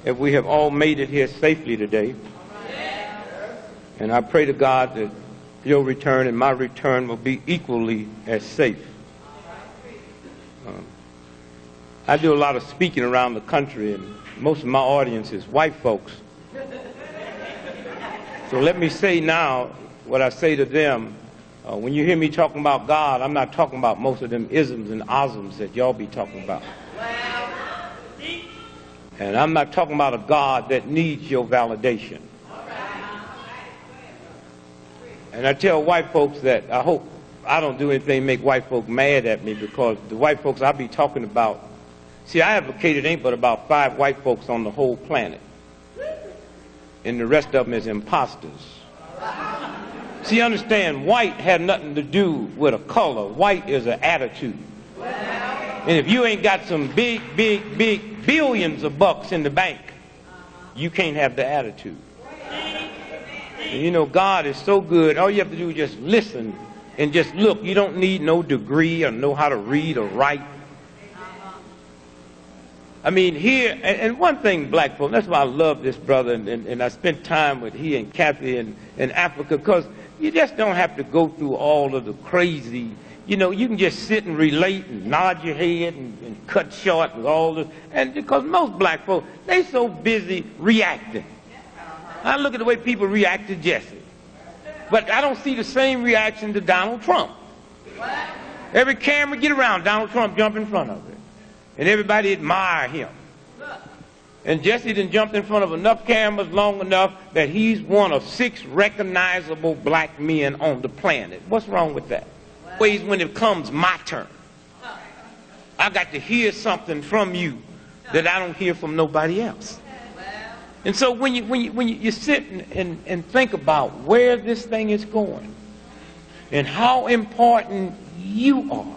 if we have all made it here safely today. And I pray to God that your return and my return will be equally as safe. I do a lot of speaking around the country, and most of my audience is white folks. So let me say now what I say to them. When you hear me talking about God, I'm not talking about most of them isms and osms that y'all be talking about. And I'm not talking about a God that needs your validation. And I tell white folks that I hope I don't do anything to make white folks mad at me, because the white folks I be talking about, see, I advocated ain't but about 5 white folks on the whole planet. And the rest of them is imposters. See, understand, white had nothing to do with a color. White is an attitude. And if you ain't got some big billions of bucks in the bank, you can't have the attitude. And you know, God is so good. All you have to do is just listen and just look. You don't need no degree or know how to read or write. I mean, here, and one thing, black folks, that's why I love this brother, and I spent time with he and Kathy in Africa, because you just don't have to go through all of the crazy, you know, you can just sit and relate and nod your head and cut short with all this, and because most black folks, they so busy reacting. I look at the way people react to Jesse, but I don't see the same reaction to Donald Trump. Every camera get around, Donald Trump jump in front of it. And everybody admire him. And Jesse done jumped in front of enough cameras long enough that he's one of 6 recognizable black men on the planet. What's wrong with that? Ways when it comes my turn, I got to hear something from you that I don't hear from nobody else. And so when you sit and think about where this thing is going and how important you are.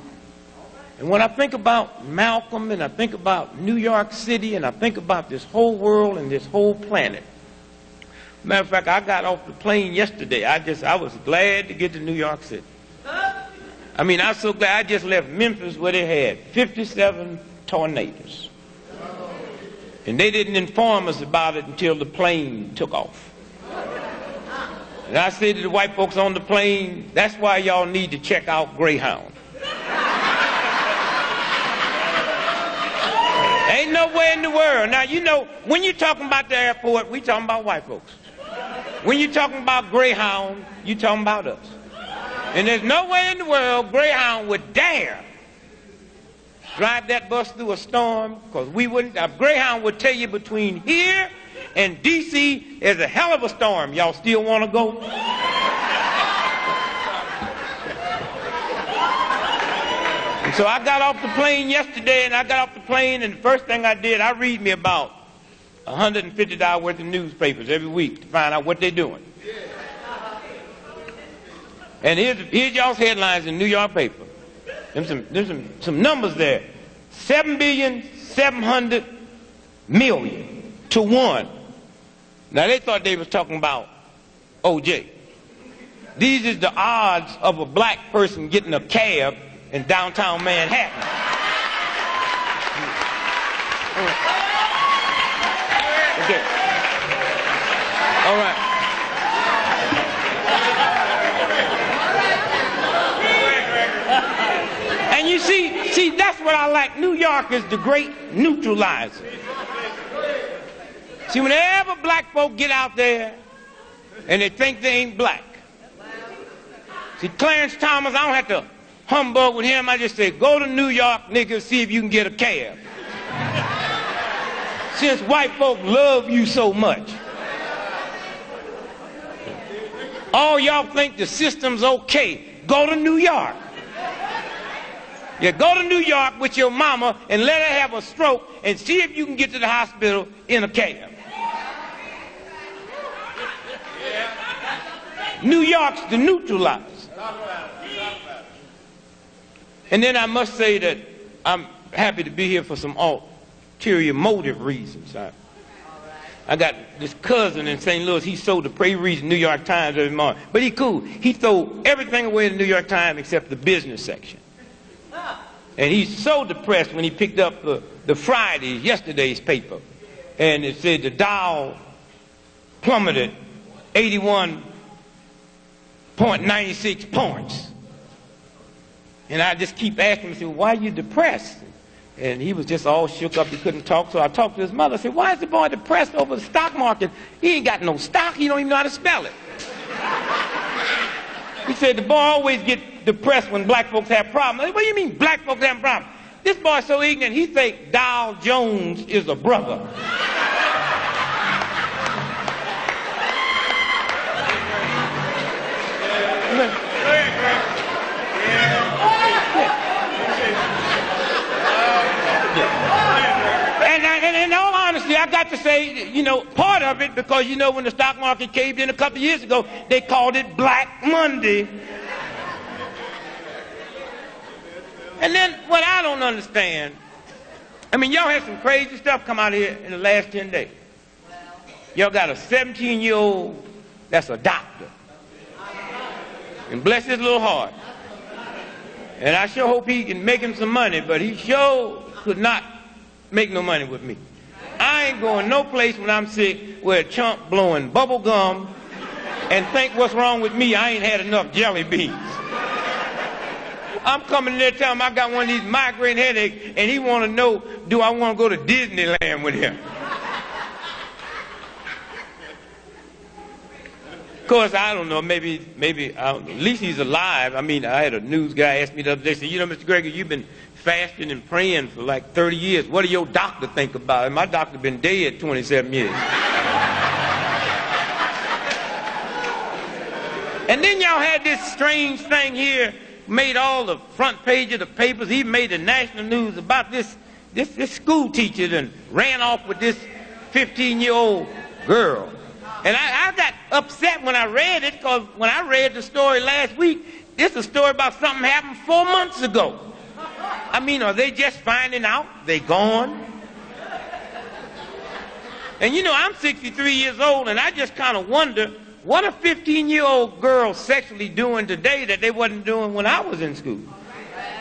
And when I think about Malcolm, and I think about New York City, and I think about this whole world and this whole planet. Matter of fact, I got off the plane yesterday. I was glad to get to New York City. I mean, I was so glad. I just left Memphis where they had 57 tornadoes. And they didn't inform us about it until the plane took off. And I said to the white folks on the plane, that's why y'all need to check out Greyhound. Ain't nowhere in the world. Now, you know, when you're talking about the airport, we talking about white folks. When you're talking about Greyhound, you talking about us. And there's nowhere in the world Greyhound would dare drive that bus through a storm, because we wouldn't. Greyhound would tell you between here and D.C. there's a hell of a storm. Y'all still want to go? So I got off the plane yesterday, and the first thing I did, I read me about $150 worth of newspapers every week to find out what they're doing. And here's y'all's headlines in New York paper. There's some numbers there. 7,700,000,000 to 1. Now they thought they was talking about O.J. These is the odds of a black person getting a cab in downtown Manhattan. Okay. All right. And you see, that's what I like. New York is the great neutralizer. See, whenever black folk get out there and they think they ain't black. See, Clarence Thomas, I don't have to humbug with him. I just say, go to New York, nigga, see if you can get a cab. Since white folk love you so much. All y'all think the system's okay. Go to New York. Yeah, go to New York with your mama and let her have a stroke and see if you can get to the hospital in a cab. New York's the neutralizer. And then I must say that I'm happy to be here for some ulterior motive reasons. I got this cousin in St. Louis. He sold the Prairie Reads New York Times every morning. But he cool. He threw everything away in the New York Times except the business section. And he's so depressed when he picked up the Friday's, yesterday's paper. and it said the Dow plummeted 81.96 points. And I just keep asking him, why are you depressed? And he was just all shook up, he couldn't talk. So I talked to his mother. I said, why is the boy depressed over the stock market? He ain't got no stock, he don't even know how to spell it. He said, the boy always gets depressed when black folks have problems. I said, what do you mean black folks have problems? This boy's so ignorant, he think Dow Jones is a brother. And in all honesty, I got to say, you know, part of it, because, you know, when the stock market caved in a couple of years ago, they called it Black Monday. And then what I don't understand, I mean, y'all had some crazy stuff come out here in the last 10 days. Y'all got a 17-year-old that's a doctor. And bless his little heart. And I sure hope he can make him some money, but he sure could not make no money with me. I ain't going no place when I'm sick where a chump blowing bubble gum and think what's wrong with me, I ain't had enough jelly beans. I'm coming in there telling him I got one of these migraine headaches, and he want to know, do I want to go to Disneyland with him? Of course, I don't know, maybe I don't know. At least he's alive. I mean, I had a news guy ask me the other day, said, you know, Mr. Gregory, you've been fasting and praying for like 30 years. What do your doctor think about it? My doctor been dead 27 years. And then y'all had this strange thing here, made all the front page of the papers, even made the national news about this school teacher that ran off with this 15-year-old girl. And I got upset when I read it, because when I read the story last week, this is a story about something happened 4 months ago. I mean, are they just finding out? They gone? And you know, I'm 63 years old, and I just kind of wonder, what a 15-year-old girl sexually doing today that they wasn't doing when I was in school?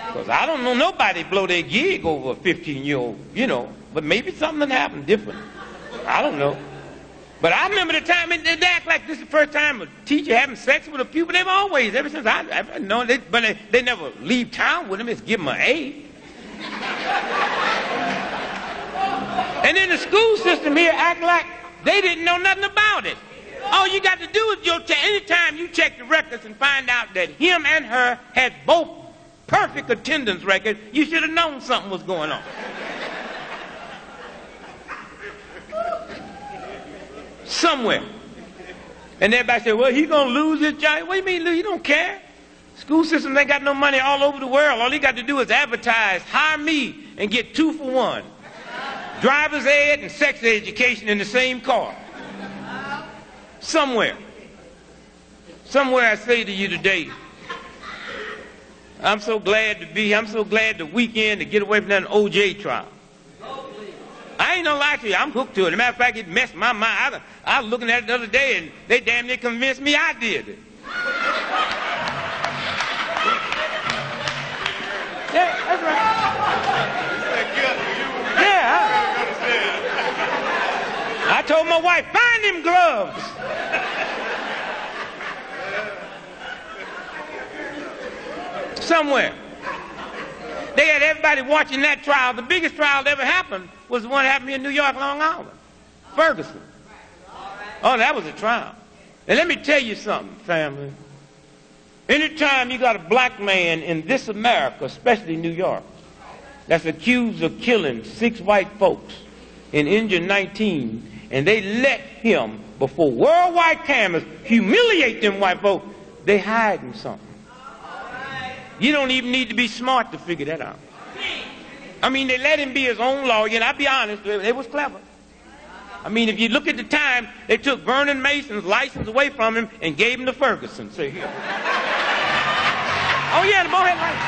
Because I don't know nobody blow their gig over a 15-year-old, you know, but maybe something happened different. I don't know. But I remember the time, they act like this is the first time a teacher having sex with a pupil. They've always, ever since I've known, but they never leave town with them. It's give them an A. And then the school system here act like they didn't know nothing about it. All you got to do is anytime you check the records and find out that him and her had both perfect attendance records, you should have known something was going on. Somewhere. And everybody said, well, he's going to lose his job. What do you mean lose? You don't care. School systems ain't got no money all over the world. All he got to do is advertise, hire me, and get 2 for 1. Driver's ed and sex education in the same car. Somewhere. Somewhere I say to you today, I'm so glad the weekend to get away from that OJ trial. I ain't gonna lie to you, I'm hooked to it. As a matter of fact, it messed my mind. I was looking at it the other day, and they damn near convinced me I did it. Yeah, that's right. Yeah. I told my wife, find them gloves. Somewhere. They had everybody watching that trial. The biggest trial that ever happened was the one that happened here in New York, Long Island. Ferguson. Oh, that was a trial. And let me tell you something, family. Anytime you got a black man in this America, especially New York, that's accused of killing 6 white folks and injured 19, and they let him, before worldwide cameras, humiliate them white folks, they hiding something. You don't even need to be smart to figure that out. I mean, they let him be his own lawyer, and I'll be honest, it was clever. I mean, if you look at the time, they took Vernon Mason's license away from him and gave him to Ferguson. Say here. Oh yeah, the boy had license.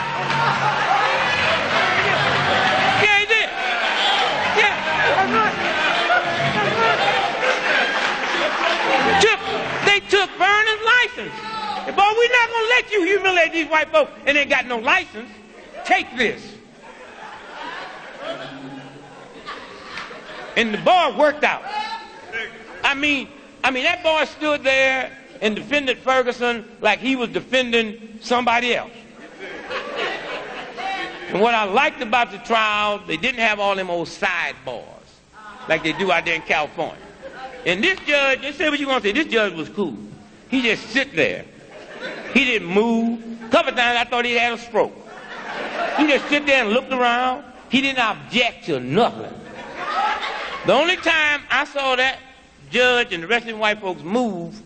Yeah, he did. Yeah, that's right. They took Vernon's license. Boy, we're not going to let you humiliate these white folks and they got no license. Take this. And the boy worked out. I mean, that boy stood there and defended Ferguson like he was defending somebody else. And what I liked about the trial, they didn't have all them old sidebars like they do out there in California. And this judge, they say what you want to say, this judge was cool. He just sit there. He didn't move. A couple of times I thought he had a stroke. He just sit there and looked around. He didn't object to nothing. The only time I saw that judge and the rest of the white folks move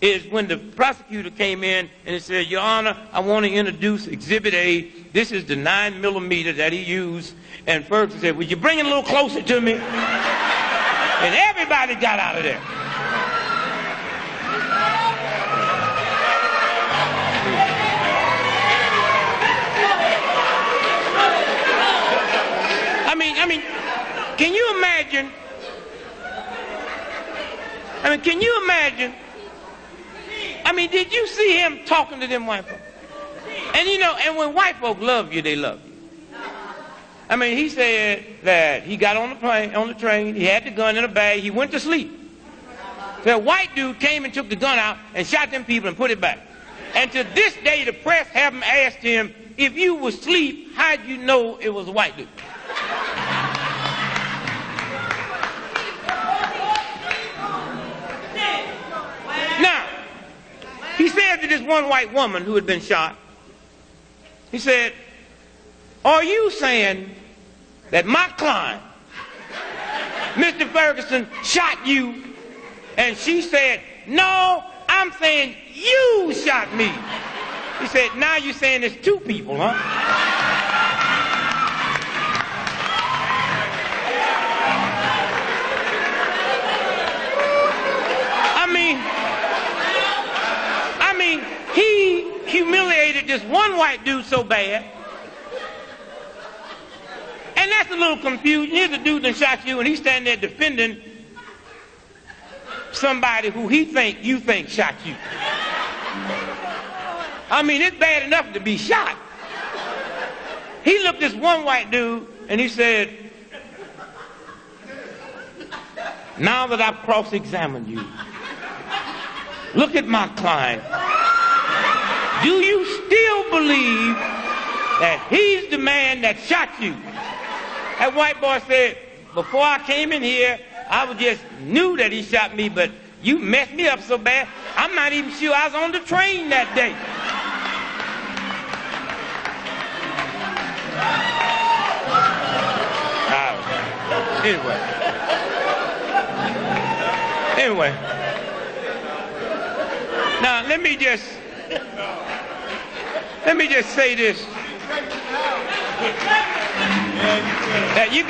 is when the prosecutor came in and he said, Your Honor, I want to introduce Exhibit A. This is the 9mm that he used. And Ferguson said, would you bring it a little closer to me? And everybody got out of there. I mean, can you imagine? Can you imagine? Did you see him talking to them white folks? And and when white folks love you, they love you. He said that he got on the train, he had the gun in a bag, he went to sleep. So a white dude came and took the gun out and shot them people and put it back. And to this day, the press haven't asked him, if you was asleep, how'd you know it was a white dude? Now, he said to this one white woman who had been shot, he said, are you saying that my client, Mr. Ferguson, shot you? And she said, no, I'm saying you shot me. He said, now you're saying it's two people, huh? He humiliated this one white dude so bad. And that's a little confusion. Here's a dude that shot you and he's standing there defending somebody who you think shot you. It's bad enough to be shot. He looked at this one white dude and he said, now that I've cross-examined you, look at my client. Do you still believe that he's the man that shot you? That white boy said, before I came in here, I just knew that he shot me, but you messed me up so bad, I'm not even sure I was on the train that day. Anyway. Now, let me just say this. That you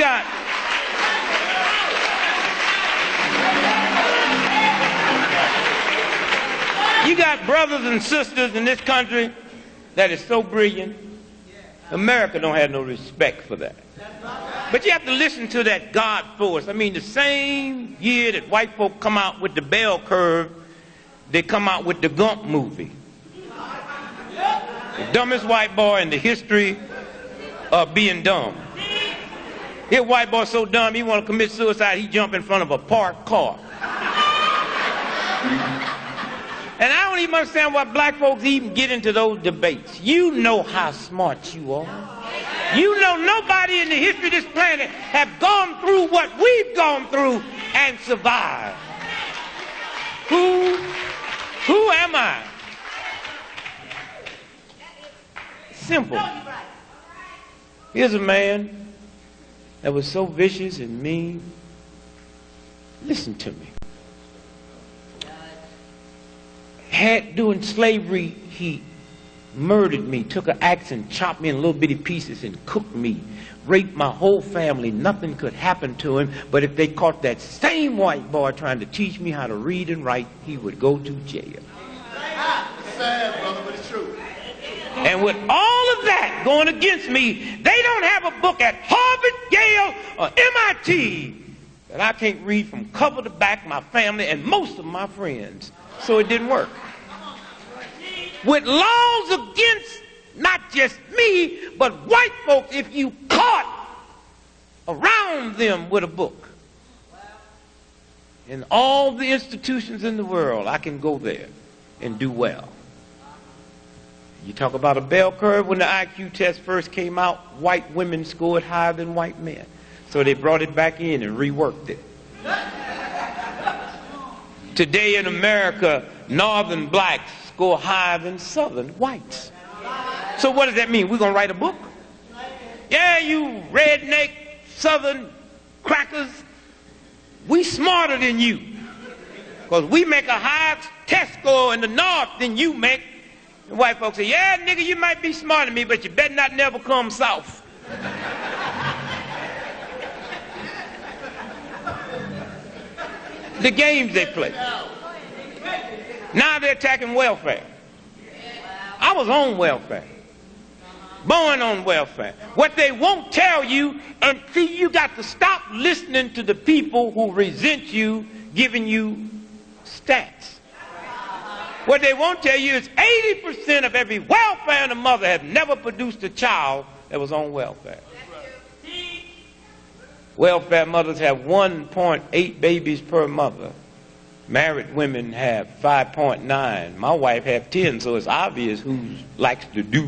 got brothers and sisters in this country that is so brilliant. America don't have no respect for that. But you have to listen to that God force. The same year that white folk come out with the bell curve, they come out with the Gump movie. The dumbest white boy in the history of being dumb. This white boy so dumb, he want to commit suicide, he jump in front of a parked car. And I don't even understand why black folks even get into those debates. You know how smart you are. You know nobody in the history of this planet have gone through what we've gone through and survived. Who am I? Simple. Here's a man that was so vicious and mean. Listen to me. During slavery, he murdered me, took an axe and chopped me in little bitty pieces and cooked me, raped my whole family. Nothing could happen to him, but if they caught that same white boy trying to teach me how to read and write, he would go to jail. It's sad, brother, but it's true. And with all of that going against me, they don't have a book at Harvard, Yale, or MIT that I can't read from cover to back, my family and most of my friends. So it didn't work. With laws against not just me, but white folks, if you caught around them with a book, In all the institutions in the world, I can go there and do well. You talk about a bell curve. When the IQ test first came out, white women scored higher than white men. So they brought it back in and reworked it. Today in America, northern blacks score higher than southern whites. So what does that mean? We're going to write a book? Yeah, you redneck southern crackers, we smarter than you. Because we make a higher test score in the north than you make. The white folks say, yeah, nigga, you might be smarter than me, but you better not never come south. The games they play. Now they're attacking welfare. I was on welfare. Born on welfare. What they won't tell you, and see, you got to stop listening to the people who resent you giving you stats. What they won't tell you is 80% of every welfare and a mother have never produced a child that was on welfare. Welfare mothers have 1.8 babies per mother. Married women have 5.9. My wife have 10, so it's obvious who likes to do.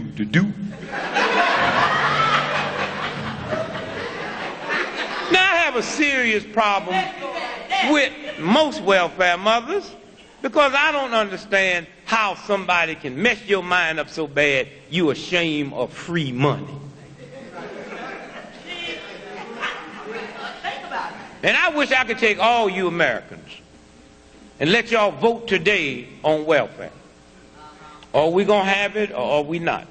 Now I have a serious problem with most welfare mothers because I don't understand how somebody can mess your mind up so bad you ashamed of free money. And I wish I could take all you Americans and let y'all vote today on welfare. Are we going to have it or are we not?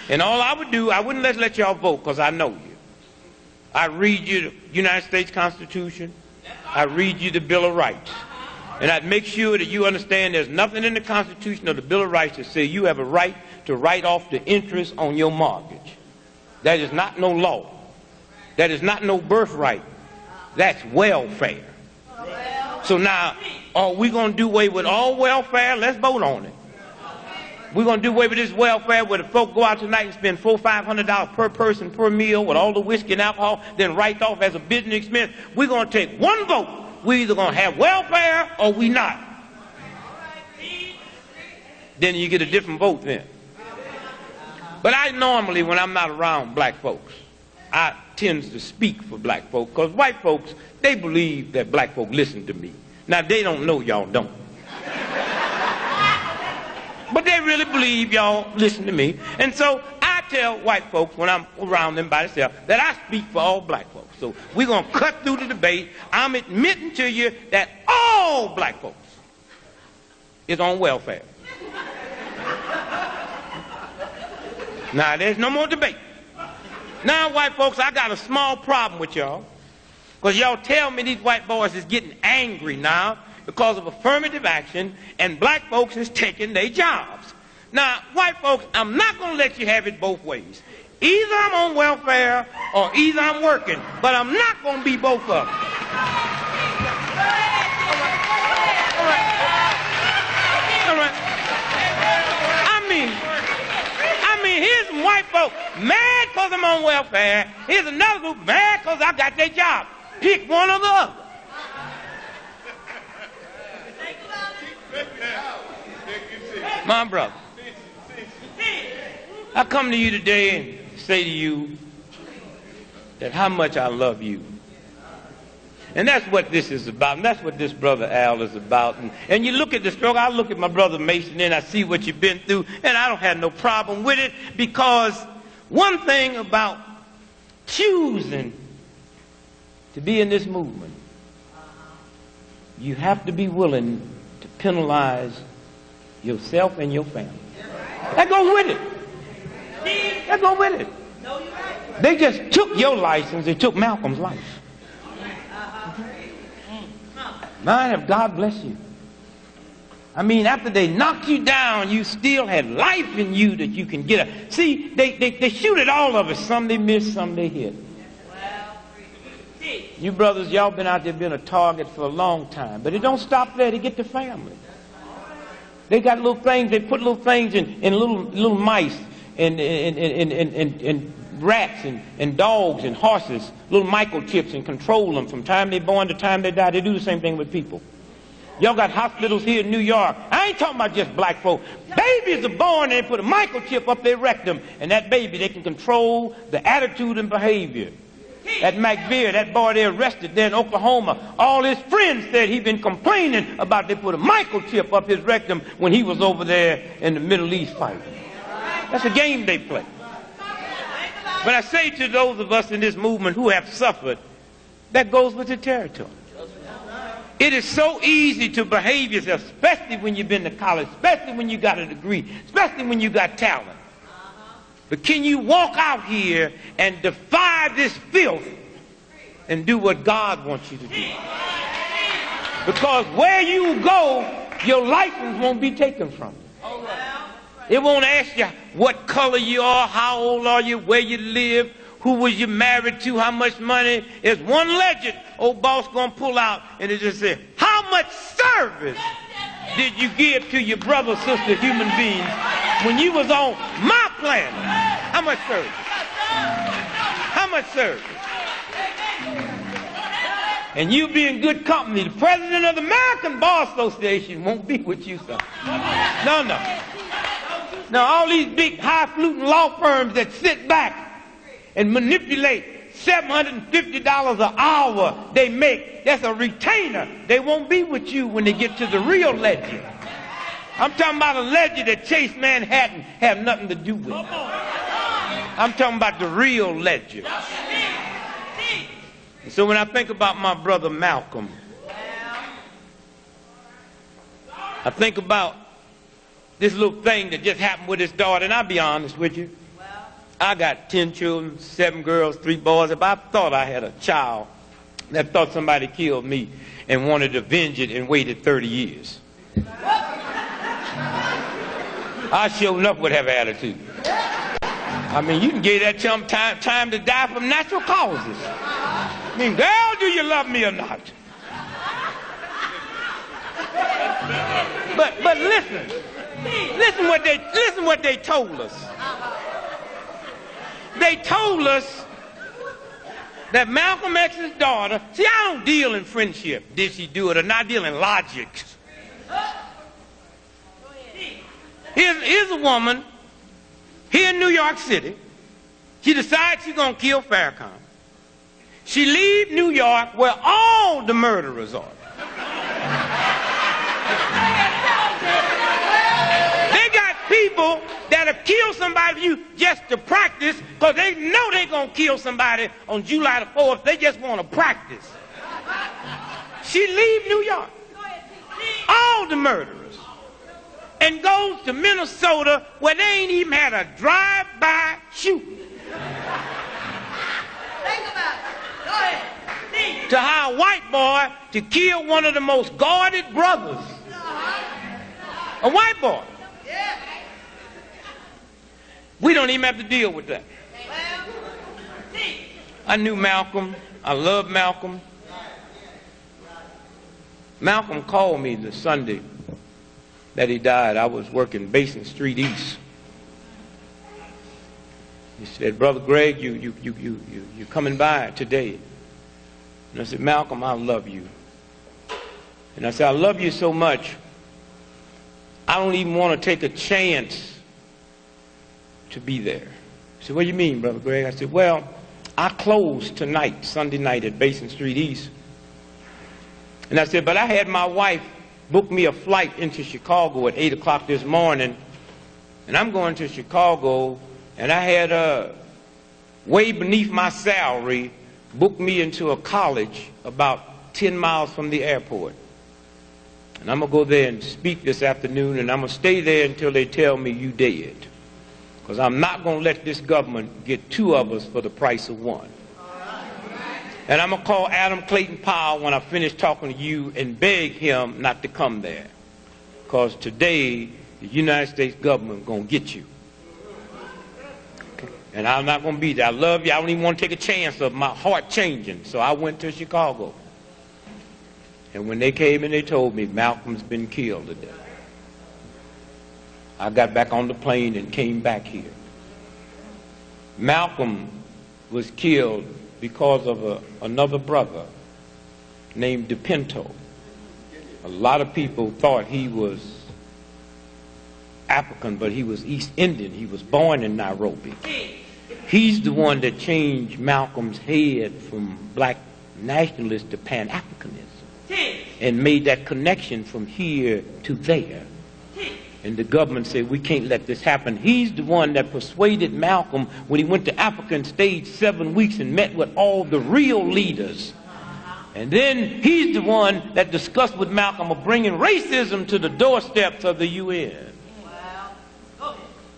And all I would do, I wouldn't let y'all vote because I know you. I read you the United States Constitution. I read you the Bill of Rights. And I'd make sure that you understand there's nothing in the Constitution or the Bill of Rights that says you have a right to write off the interest on your mortgage. That is not no law. That is not no birthright. That's welfare. So now, are we going to do away with all welfare? Let's vote on it. We're going to do away with this welfare where the folk go out tonight and spend $400-500 per person per meal with all the whiskey and alcohol, then write off as a business expense. We're going to take one vote. We're either going to have welfare or we not. Then you get a different vote then. But I normally, when I'm not around black folks, I tend to speak for black folks because white folks, they believe that black folk listen to me. Now, they don't know y'all don't. But they really believe y'all listen to me. And so I tell white folks when I'm around them by themselves that I speak for all black folks. So we're going to cut through the debate. I'm admitting to you that all black folks is on welfare. Now, there's no more debate. Now, white folks, I got a small problem with y'all. Because y'all tell me these white boys is getting angry now because of affirmative action and black folks is taking their jobs. Now, white folks, I'm not going to let you have it both ways. Either I'm on welfare or either I'm working. But I'm not going to be both of them. All right. I mean, here's some white folks mad because I'm on welfare. Here's another group mad because I got their job. Pick one or the other. My brother, I come to you today and say to you that how much I love you. And that's what this is about, and that's what this brother Al is about. And you look at the struggle, I look at my brother Mason and I see what you've been through, and I don't have no problem with it, because one thing about choosing to be in this movement, you have to be willing to penalize yourself and your family. That goes with it. That goes with it. They just took your license, they took Malcolm's life. Man, if God bless you. I mean, after they knocked you down, you still had life in you that you can get up. See, they shoot at all of us. Some they miss, some they hit. You brothers, y'all been out there being a target for a long time. But it don't stop there. They get the family. They got little things. They put little things in little mice and rats and dogs and horses, little microchips, and control them from time they're born to time they die. They do the same thing with people. Y'all got hospitals here in New York. I ain't talking about just black folk. Babies are born and they put a microchip up their rectum, and that baby, they can control the attitude and behavior. At McVeer, that boy they arrested there in Oklahoma, all his friends said he'd been complaining about they put a microchip up his rectum when he was over there in the Middle East fighting. That's a game they play. But I say to those of us in this movement who have suffered, that goes with the territory. It is so easy to behave yourself, especially when you've been to college, especially when you got a degree, especially when you got talent. But can you walk out here and defy this filth and do what God wants you to do? Because where you go, your license won't be taken from you. It won't ask you what color you are, how old are you, where you live, who was you married to, how much money. There's one legend old boss gonna pull out, and it just says, how much service did you give to your brother, sister, human beings when you was on my planet? How much service? How much service? And you be in good company. The president of the American Bar Association won't be with you, son. No, no. Now, all these big high-fluting law firms that sit back and manipulate $750 an hour they make, that's a retainer. They won't be with you when they get to the real ledger. I'm talking about a ledger that Chase Manhattan have nothing to do with. I'm talking about the real ledger. And so when I think about my brother Malcolm, I think about this little thing that just happened with his daughter, and I'll be honest with you. I got 10 children, 7 girls, 3 boys. If I thought I had a child that thought somebody killed me and wanted to avenge it and waited 30 years, I sure enough would have an attitude. I mean, you can give that chum time to die from natural causes. I mean, girl, do you love me or not? But listen what they told us. They told us that Malcolm X's daughter, see, I don't deal in friendship. Did she do it or not? I deal in logic. Here's a woman here in New York City. She decides she's going to kill Farrakhan. She leaves New York where all the murderers are. They got people that have killed somebody for you just to practice because they know they're going to kill somebody on July the 4th. They just want to practice. She leaves New York, all the murderers, and goes to Minnesota where they ain't even had a drive-by shooting. Think about it. Go ahead. To hire a white boy to kill one of the most guarded brothers. A white boy. We don't even have to deal with that. I knew Malcolm. I loved Malcolm. Malcolm called me the Sunday that he died. I was working Basin Street East. He said, Brother Greg, you coming by today? And I said, Malcolm, I love you. And I said, I love you so much, I don't even want to take a chance to be there. He said, what do you mean, Brother Greg? I said, well, I close tonight, Sunday night at Basin Street East. And I said, but I had my wife book me a flight into Chicago at 8 o'clock this morning, and I'm going to Chicago, and I had way beneath my salary booked me into a college about 10 miles from the airport. And I'm going to go there and speak this afternoon, and I'm going to stay there until they tell me you dead. Because I'm not going to let this government get 2 of us for the price of 1. And I'm going to call Adam Clayton Powell when I finish talking to you and beg him not to come there. Because today, the United States government is going to get you. Okay. And I'm not going to be there. I love you. I don't even want to take a chance of my heart changing. So I went to Chicago. And when they came and they told me Malcolm's been killed today, I got back on the plane and came back here. Malcolm was killed because of another brother named DePinto. A lot of people thought he was African, but he was East Indian. He was born in Nairobi. He's the one that changed Malcolm's head from black nationalist to Pan-Africanism and made that connection from here to there. And the government said, we can't let this happen. He's the one that persuaded Malcolm when he went to Africa and stayed 7 weeks and met with all the real leaders. And then he's the one that discussed with Malcolm of bringing racism to the doorsteps of the UN.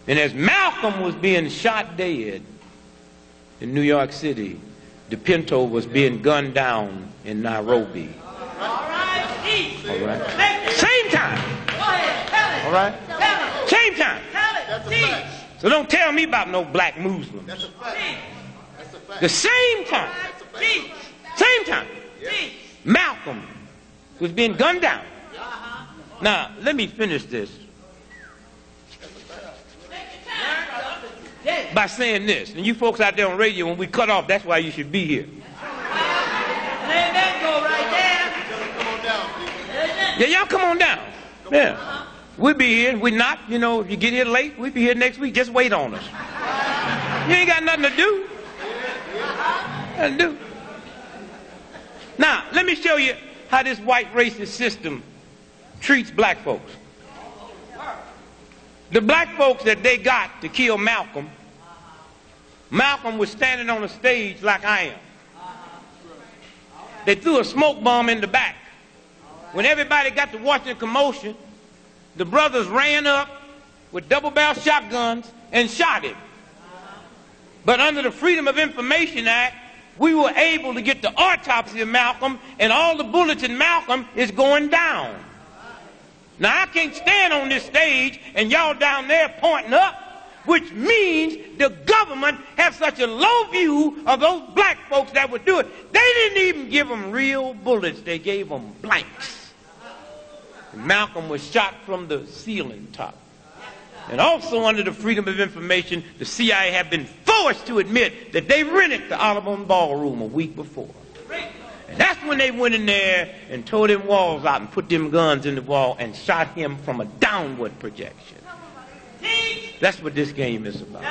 And as Malcolm was being shot dead in New York City, DePinto was being gunned down in Nairobi. All right. Same time. All right. Same time. That's a fact. So don't tell me about no black Muslims. That's a fact. That's a fact. The same time. Same time. Malcolm was being gunned down. Now, let me finish this by saying this. And you folks out there on radio, when we cut off, that's why you should be here. Yeah, y'all come on down. Yeah. We'll be here. We're not, you know, if you get here late, we'll be here next week. Just wait on us. You ain't got nothing to do. Nothing to do. Now, let me show you how this white racist system treats black folks. The black folks that they got to kill Malcolm, Malcolm was standing on a stage like I am. They threw a smoke bomb in the back. When everybody got to watching the commotion, the brothers ran up with double-barrel shotguns and shot him. But under the Freedom of Information Act, we were able to get the autopsy of Malcolm, and all the bullets in Malcolm is going down. Now, I can't stand on this stage and y'all down there pointing up, which means the government has such a low view of those black folks that would do it. They didn't even give them real bullets. They gave them blanks. And Malcolm was shot from the ceiling top. And also under the Freedom of Information, the CIA have been forced to admit that they rented the Audubon Ballroom a week before. And that's when they went in there and tore them walls out and put them guns in the wall and shot him from a downward projection. That's what this game is about.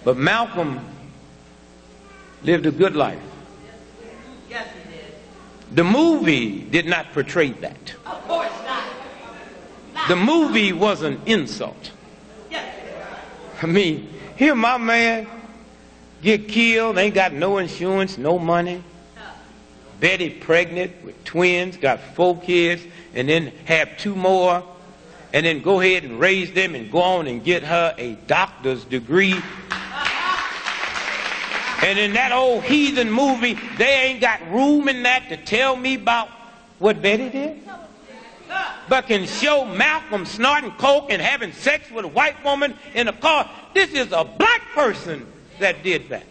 But Malcolm lived a good life. Yes, he did. The movie did not portray that. Of course not. The movie was an insult. Yes. I mean, here my man get killed, ain't got no insurance, no money. Betty pregnant with twins, got 4 kids, and then have 2 more, and then go ahead and raise them and go on and get her a doctor's degree. And in that old heathen movie, they ain't got room in that to tell me about what Betty did. But can show Malcolm snorting coke and having sex with a white woman in a car. This is a black person that did that.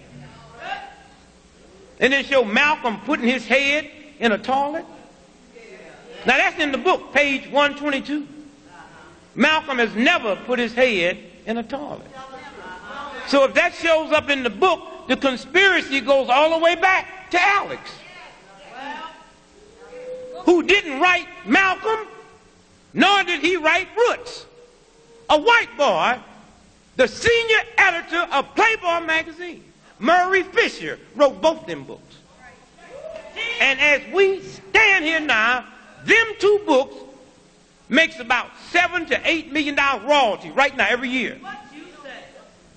And then show Malcolm putting his head in a toilet. Now that's in the book, page 122. Malcolm has never put his head in a toilet. So if that shows up in the book, the conspiracy goes all the way back to Alex, who didn't write Malcolm, nor did he write Roots. A white boy, the senior editor of Playboy magazine, Murray Fisher, wrote both them books. And as we stand here now, them 2 books makes about $7 to $8 million royalty right now every year.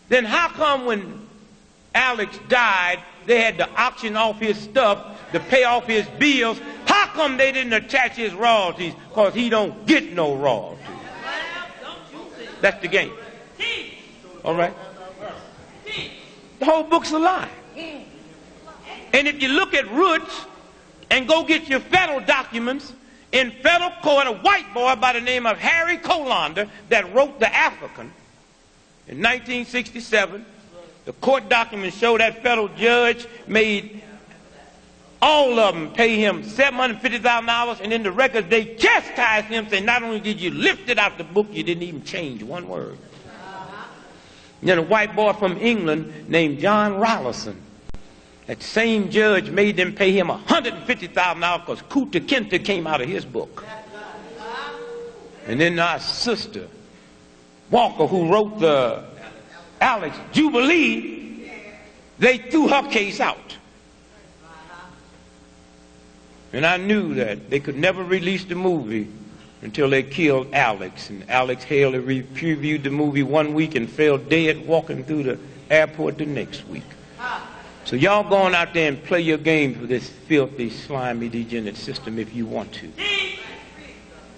Then how come when Alex died, they had to auction off his stuff to pay off his bills? How come they didn't attach his royalties? Because he don't get no royalties. That's the game. All right? The whole book's a lie. And if you look at Roots and go get your federal documents, in federal court, a white boy by the name of Harry Colander that wrote The African in 1967, the court documents show that federal judge made all of them pay him $750,000, and in the records they chastised him, saying not only did you lift it out the book, you didn't even change one word. Then a white boy from England named John Rollison. That same judge made them pay him $150,000 because Kunta Kinte came out of his book. And then our sister Walker, who wrote the Alex Jubilee, they threw her case out. And I knew that they could never release the movie until they killed Alex. And Alex Haley reviewed the movie 1 week and fell dead walking through the airport the next week. So y'all go on out there and play your games with this filthy, slimy, degenerate system if you want to.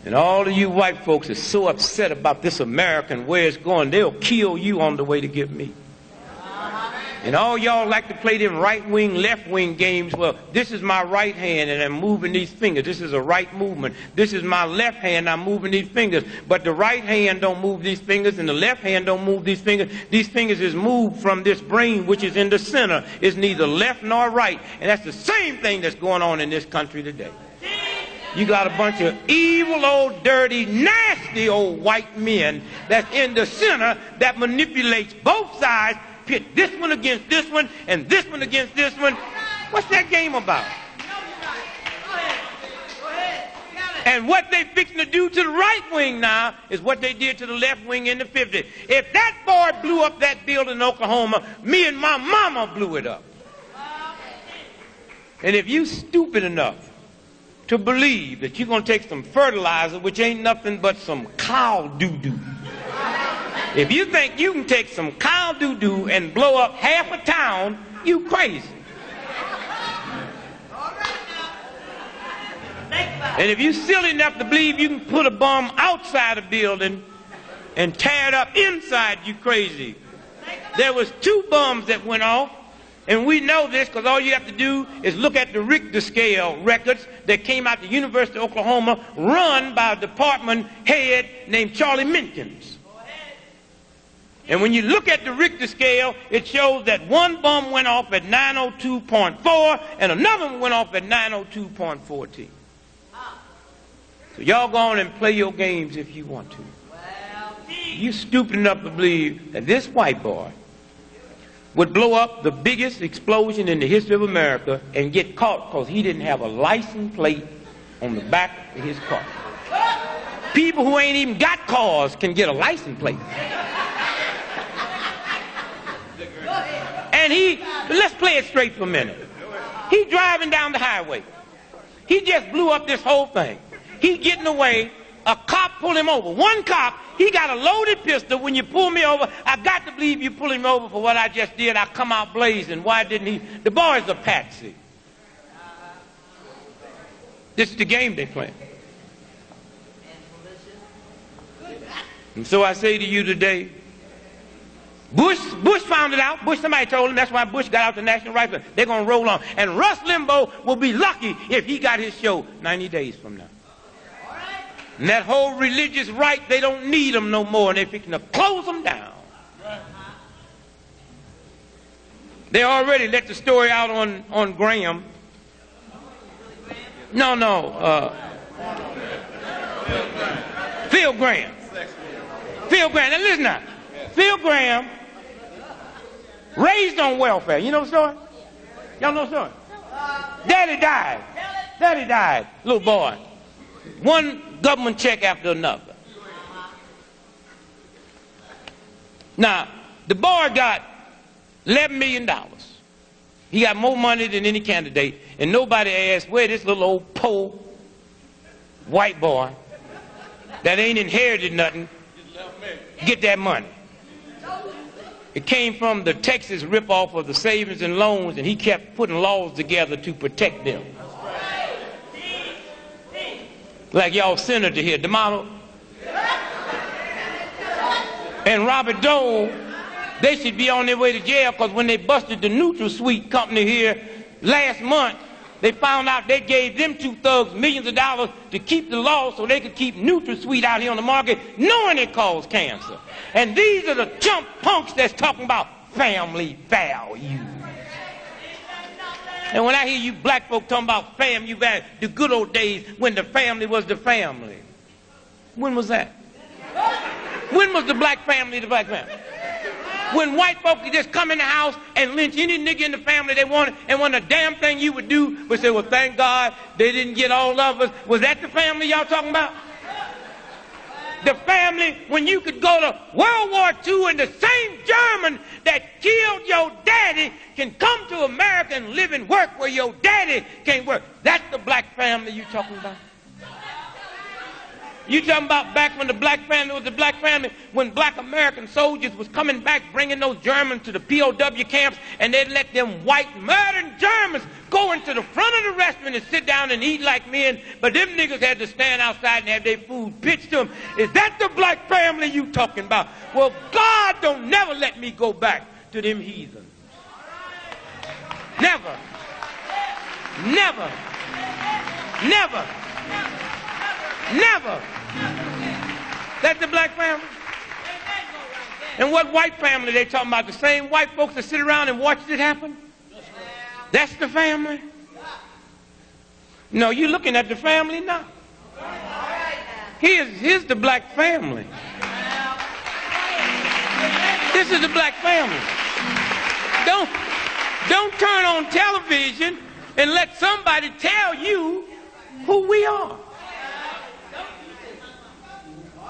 And all of you white folks are so upset about this American, where it's going, they'll kill you on the way to get me. And all y'all like to play them right-wing, left-wing games. Well, this is my right hand and I'm moving these fingers. This is a right movement. This is my left hand, I'm moving these fingers. But the right hand don't move these fingers and the left hand don't move these fingers. These fingers is moved from this brain which is in the center. It's neither left nor right. And that's the same thing that's going on in this country today. You got a bunch of evil, old, dirty, nasty old white men that's in the center that manipulates both sides, pit this one against this one and this one against this one. What's that game about? And what they fixing to do to the right wing now is what they did to the left wing in the 50s. If that boy blew up that building in Oklahoma, me and my mama blew it up. And if you stupid enough to believe that you're going to take some fertilizer, which ain't nothing but some cow doo-doo. If you think you can take some cow doo-doo and blow up half a town, you crazy. And if you're silly enough to believe you can put a bomb outside a building and tear it up inside, you crazy. There was 2 bombs that went off. And we know this because all you have to do is look at the Richter scale records that came out of the University of Oklahoma, run by a department head named Charlie Minkins. And when you look at the Richter scale, it shows that one bomb went off at 902.4 and another one went off at 902.14. So y'all go on and play your games if you want to. You stupid enough to believe that this white boy would blow up the biggest explosion in the history of America and get caught because he didn't have a license plate on the back of his car. People who ain't even got cars can get a license plate. And let's play it straight for a minute. He's driving down the highway. He just blew up this whole thing. He's getting away. A cop pulled him over. One cop, he got a loaded pistol. When you pull me over, I got to believe you pulling me over for what I just did. I come out blazing. Why didn't he? The boy's a patsy. This is the game they play. And so I say to you today, Bush found it out. Somebody told him. That's why Bush got out the National Rifle. They're going to roll on. And Rush Limbaugh will be lucky if he got his show 90 days from now. And that whole religious right, they don't need them no more, and they're fixing to close them down. They already let the story out on Graham. Phil Graham. Phil Graham. Now listen now. Phil Graham, raised on welfare. You know the story? Y'all know the story? Daddy died. Little boy. One government check after another. Now, the boy got $11 million. He got more money than any candidate, and nobody asked where this little old poor white boy that ain't inherited nothing get that money. It came from the Texas ripoff of the savings and loans, and he kept putting laws together to protect them. Like y'all senator here, D'Amato and Robert Dole, they should be on their way to jail because when they busted the NutraSweet company here last month, they found out they gave them 2 thugs millions of dollars to keep the law so they could keep NutraSweet out here on the market, knowing it caused cancer. And these are the chump punks that's talking about family value. And when I hear you black folk talking about family value, the good old days when the family was the family. When was that? When was the black family the black family? When white folk could just come in the house and lynch any nigga in the family they wanted, and when the damn thing you would do was say, well, thank God they didn't get all of us. Was that the family y'all talking about? The family when you could go to World War II and the same German that killed your daddy can come to America and live and work where your daddy can't work. That's the black family you talking about. You talking about back when the black family was the black family, when black American soldiers was coming back bringing those Germans to the POW camps, and they'd let them white murdering Germans go into the front of the restaurant and sit down and eat like men, but them niggas had to stand outside and have their food pitched to them. Is that the black family you talking about? Well, God don't never let me go back to them heathens. Never. Never. Never. Never. That's the black family. And what white family they talking about? The same white folks that sit around and watch it happen? That's the family? No, you're looking at the family now. Here's the black family. This is the black family. Don't turn on television and let somebody tell you who we are.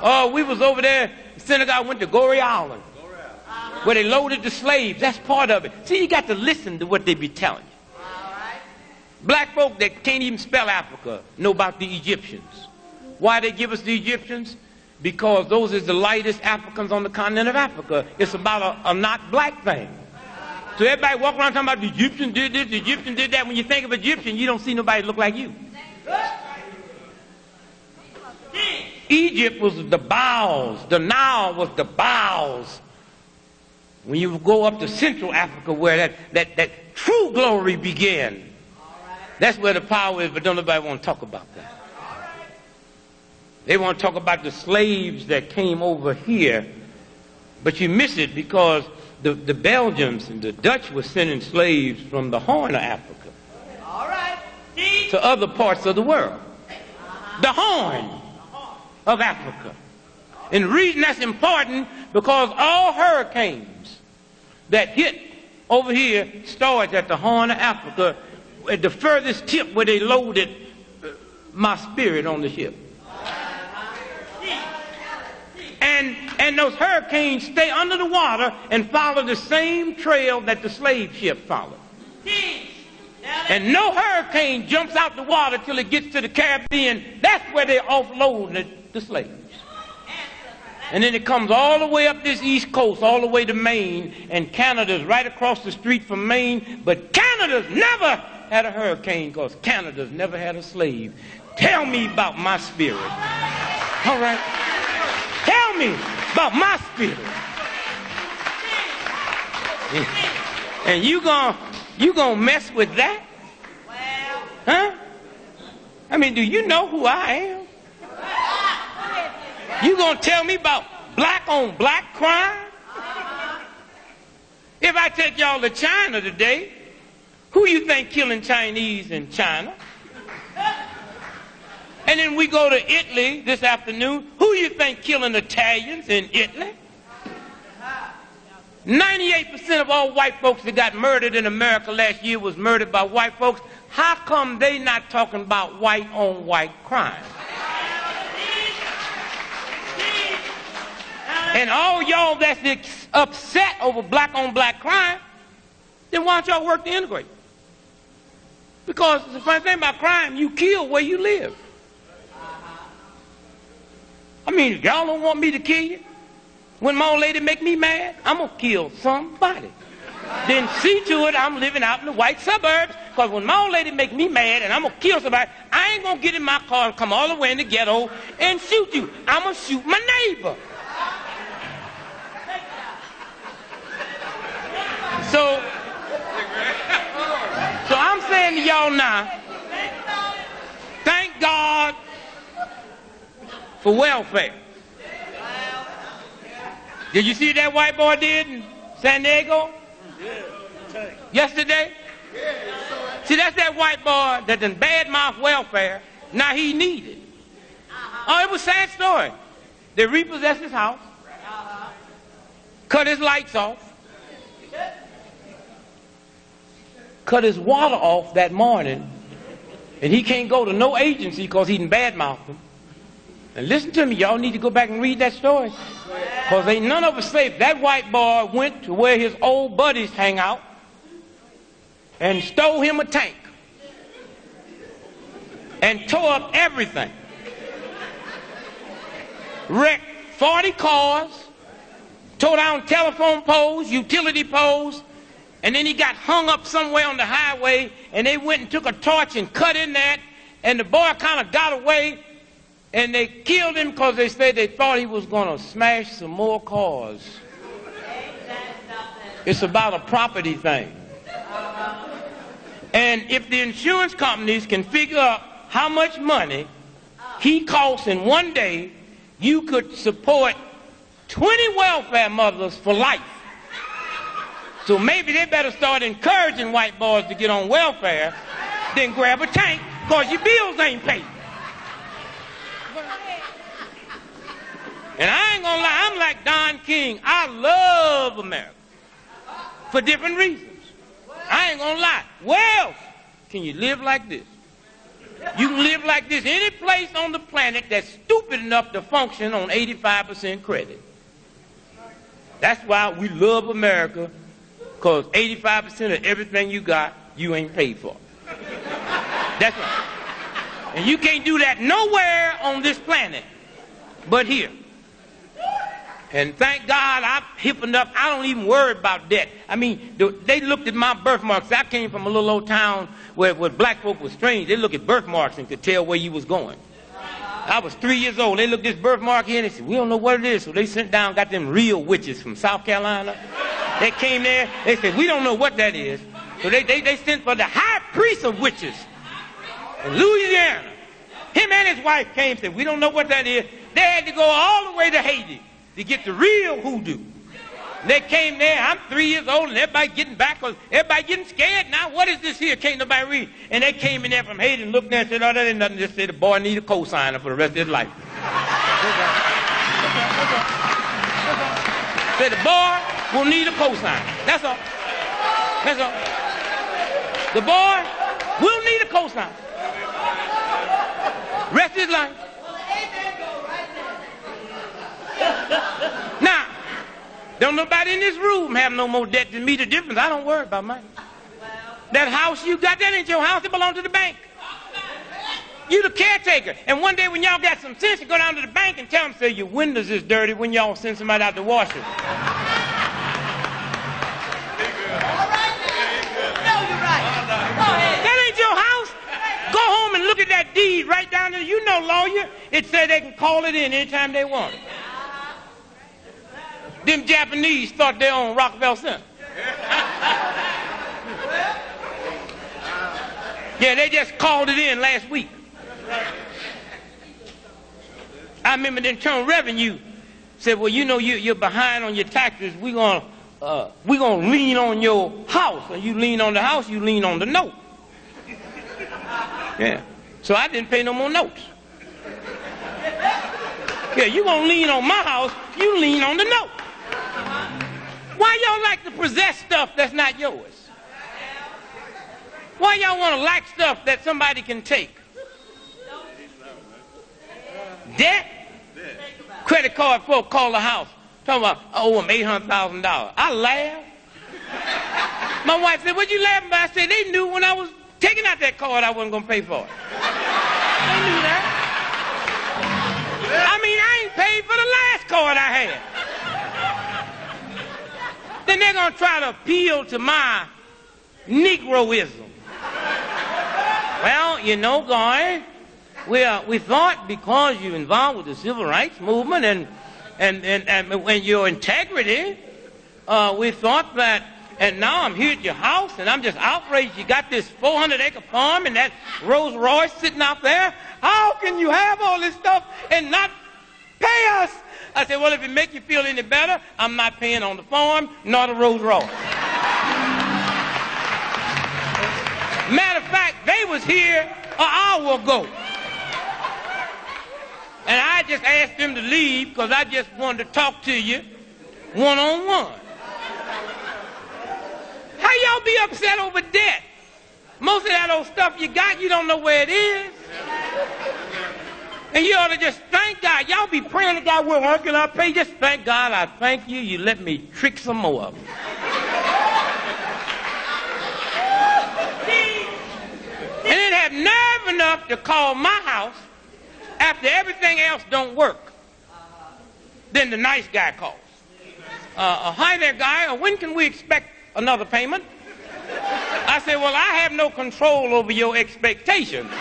Oh, we was over there, the synagogue went to Goree Island, where they loaded the slaves. That's part of it. See, you got to listen to what they be telling you. Black folk that can't even spell Africa know about the Egyptians. Why they give us the Egyptians? Because those is the lightest Africans on the continent of Africa. It's about a not black thing. So everybody walk around talking about the Egyptians did this, the Egyptians did that. When you think of Egyptian, you don't see nobody look like you. Egypt was the bowels. The Nile was the bowels. When you go up to Central Africa where that true glory began, that's where the power is, but don't nobody want to talk about that. They want to talk about the slaves that came over here, but you miss it because the Belgians and the Dutch were sending slaves from the Horn of Africa to other parts of the world. The Horn of Africa. And the reason that's important, because all hurricanes that hit over here started at the Horn of Africa, at the furthest tip where they loaded my spirit on the ship. And those hurricanes stay under the water and follow the same trail that the slave ship followed. And no hurricane jumps out the water till it gets to the Caribbean. That's where they offload the slaves. And then it comes all the way up this east coast, all the way to Maine, and Canada's right across the street from Maine. But Canada's never had a hurricane because Canada's never had a slave. Tell me about my spirit. All right? Tell me about my spirit. And you gonna mess with that? Huh? I mean, do you know who I am? You gonna tell me about black on black crime? If I take y'all to China today, who you think killing Chinese in China? And then we go to Italy this afternoon. Who you think killing Italians in Italy? 98% of all white folks that got murdered in America last year was murdered by white folks. How come they not talking about white on white crime? And all y'all that's upset over black on black crime, then why don't y'all work to integrate? Because the funny thing about crime, you kill where you live. I mean, if y'all don't want me to kill you, when my old lady make me mad, I'm going to kill somebody. Then see to it I'm living out in the white suburbs, because when my old lady make me mad and I'm going to kill somebody, I ain't going to get in my car and come all the way in the ghetto and shoot you. I'm going to shoot my neighbor. So I'm saying to y'all now, thank God for welfare. Did you see what that white boy did in San Diego yesterday? See, that's that white boy that done badmouth welfare. Now he needed. Oh, it was a sad story. They repossessed his house, cut his lights off, cut his water off that morning, and he can't go to no agency because he done badmouthed them. And listen to me, y'all need to go back and read that story. Because ain't none of us safe. That white boy went to where his old buddies hang out and stole him a tank and tore up everything. Wrecked 40 cars, tore down telephone poles, utility poles, and then he got hung up somewhere on the highway, and they went and took a torch and cut in that, and the boy kind of got away, and they killed him because they said they thought he was going to smash some more cars. It's about a property thing. And if the insurance companies can figure out how much money he costs in one day, you could support 20 welfare mothers for life. So maybe they better start encouraging white boys to get on welfare than grab a tank because your bills ain't paid. And I ain't gonna lie, I'm like Don King. I love America for different reasons. I ain't gonna lie. Where else can you live like this? You can live like this any place on the planet that's stupid enough to function on 85% credit. That's why we love America, because 85% of everything you got, you ain't paid for. That's right. And you can't do that nowhere on this planet but here. And thank God I'm hip enough, I don't even worry about debt. I mean, they looked at my birthmarks. I came from a little old town where black folk were strange. They looked at birthmarks and could tell where you was going. I was 3 years old. They looked at this birthmark here and they said, we don't know what it is. So they sent down, got them real witches from South Carolina. They came there, they said, we don't know what that is. So they sent for the high priest of witches in Louisiana. Him and his wife came and said, we don't know what that is. They had to go all the way to Haiti to get the real hoodoo. And they came there, I'm 3 years old, and everybody getting back, because everybody getting scared now. What is this here? Can't nobody read. And they came in there from Haiti and looked there and said, oh, that ain't nothing. Just said the boy need a cosigner for the rest of his life. Said the boy will need a cosigner. That's all. That's all. The boy will need a cosigner. Rest of his life. Now, don't nobody in this room have no more debt than me. The difference, I don't worry about mine. That house you got, that ain't your house. It belongs to the bank. You the caretaker. And one day when y'all got some sense, you go down to the bank and tell them, say, your windows is dirty when y'all send somebody out to wash them. All right now. No, you're right. Go ahead. That ain't your house. Go home and look at that deed right down there. You know, lawyer. It said they can call it in anytime they want it. Them Japanese thought they owned Rockefeller Center. Yeah, they just called it in last week. I remember the Internal Revenue said, well, you know, you're behind on your taxes. We're gonna lean on your house. And you lean on the house, you lean on the note. Yeah. So I didn't pay no more notes. Yeah, you gonna lean on my house, you lean on the note. Why y'all like to possess stuff that's not yours? Why y'all want to like stuff that somebody can take? Debt? Credit card folk call the house. Talking about, I owe them $800,000. I laughed. My wife said, what you laughing about? I said, they knew when I was taking out that card I wasn't going to pay for it. They knew that. I mean, I ain't paid for the last card I had. Then they're going to try to appeal to my Negroism. Well, you know, guy, we thought because you're involved with the civil rights movement and your integrity, we thought that, and now I'm here at your house and I'm just outraged. You got this 400-acre farm and that Rolls Royce sitting out there. How can you have all this stuff and not pay us? I said, well, if it make you feel any better, I'm not paying on the farm, nor the Rolls Royce. Matter of fact, they was here an hour ago. And I just asked them to leave because I just wanted to talk to you one-on-one. How y'all be upset over debt Most of that old stuff you got, you don't know where it is. And you ought to just thank God. Y'all be praying to God, well, how can I pay? Just thank God, I thank you. You let me trick some more of them. And then have nerve enough to call my house after everything else don't work. Then the nice guy calls. Hi there, guy. When can we expect another payment? I said, well, I have no control over your expectations.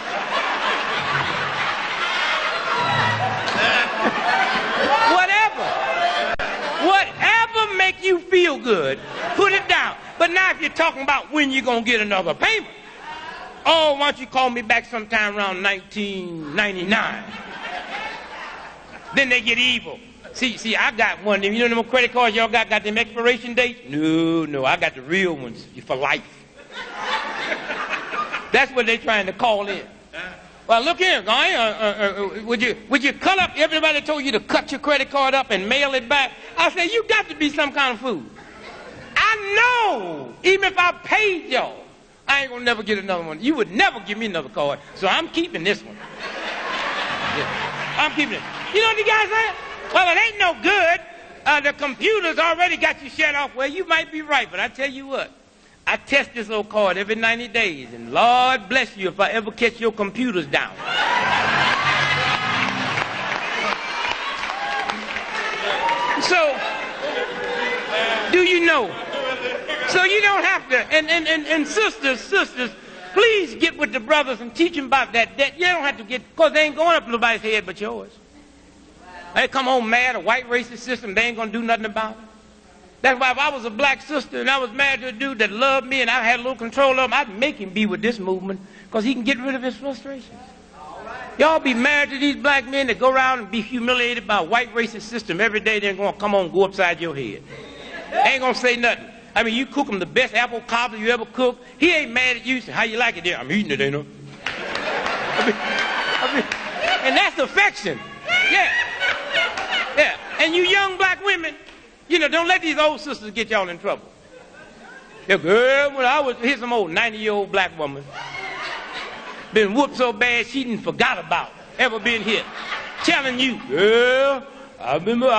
Whatever make you feel good, put it down. But now if you're talking about when you're going to get another payment, oh, why don't you call me back sometime around 1999? Then they get evil. See, I got one of them. You know them credit cards y'all got them expiration dates? No, I got the real ones for life. That's what they're trying to call in. Well, look here, guy. Would you cut up? Everybody told you to cut your credit card up and mail it back. I said, you got to be some kind of fool. I know, even if I paid y'all, I ain't gonna never get another one. You would never give me another card, so I'm keeping this one. Yeah, I'm keeping it. You know what the guy said? Well, it ain't no good. The computer's already got you shut off. Well, you might be right, but I tell you what. I test this old card every 90 days, and Lord bless you if I ever catch your computers down. So, do you know? So you don't have to, and sisters, please get with the brothers and teach them about that debt. You don't have to get, because they ain't going up nobody's head but yours. They come home mad, a white racist system, they ain't going to do nothing about it. That's why if I was a black sister and I was married to a dude that loved me and I had a little control of him, I'd make him be with this movement because he can get rid of his frustrations. Y'all be married to these black men that go around and be humiliated by a white racist system every day. They're going to come on and go upside your head. They ain't going to say nothing. I mean, you cook him the best apple cobbler you ever cooked. He ain't mad at you. Say, how you like it there? I'm eating it, ain't I? And that's affection. Yeah. Yeah. And you young black women, you know, don't let these old sisters get y'all in trouble. Yeah, girl, when I was, here's some old 90-year-old black woman. Been whooped so bad she didn't forgot about ever being hit. Telling you, girl, I remember,